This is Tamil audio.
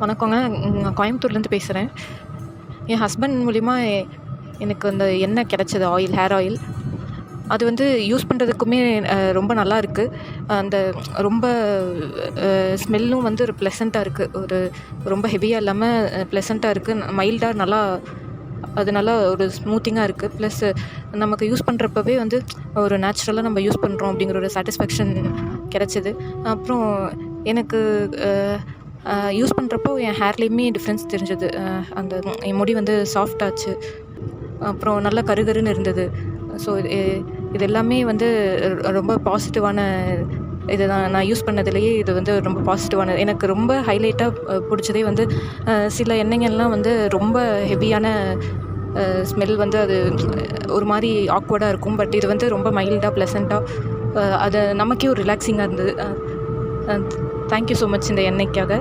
வணக்கங்க. நான் கோயம்புத்தூர்லேருந்து பேசுகிறேன். என் ஹஸ்பண்ட் மூலியமா எனக்கு அந்த எண்ணெய் கிடைச்சது ஹேர் ஆயில். அது வந்து யூஸ் பண்ணுறதுக்குமே ரொம்ப நல்லா இருக்கு. அந்த ரொம்ப ஸ்மெல்லும் வந்து ஒரு ப்ளசண்ட்டா இருக்கு. ரொம்ப ஹெவியா இல்லாம ப்ளசண்ட்டா இருக்கு. மைல்டா நல்லா அது நல்லா ஒரு ஸ்மூத்திங்கா இருக்கு. ப்ளஸ் நமக்கு யூஸ் பண்ணுறப்பவே வந்து ஒரு நேச்சுரலா நம்ம யூஸ் பண்ணுறோம் அப்படிங்கிற ஒரு சாட்டிஸ்ஃபேக்ஷன் கிடைச்சது. அப்புறம் எனக்கு அ யூஸ் பண்ணுறப்போ என் ஹேர்லேயுமே டிஃப்ரென்ஸ் தெரிஞ்சது. என் முடி வந்து சாஃப்ட் ஆச்சு. அப்புறம் நல்லா கருகருன்னு இருந்தது. ஸோ இது எல்லாமே வந்து ரொம்ப பாசிட்டிவான இதுதான். நான் யூஸ் பண்ணதுலேயே இது வந்து ரொம்ப பாசிட்டிவானது. எனக்கு ரொம்ப ஹைலைட்டா புடிச்சதே வந்து சில எண்ணெய்கள்லாம் வந்து ரொம்ப ஹெவியான ஸ்மெல் வந்து அது ஒரு மாரி ஆக்வர்டா இருக்கும். பட் இது வந்து ரொம்ப மைல்டா, ப்ளசன்ட்டா அது நமக்கே ஒரு ரிலாக்ஸிங்கா இருந்தது. தேங்க் யூ ஸோ மச் இந்த எண்ணெய்க்காக.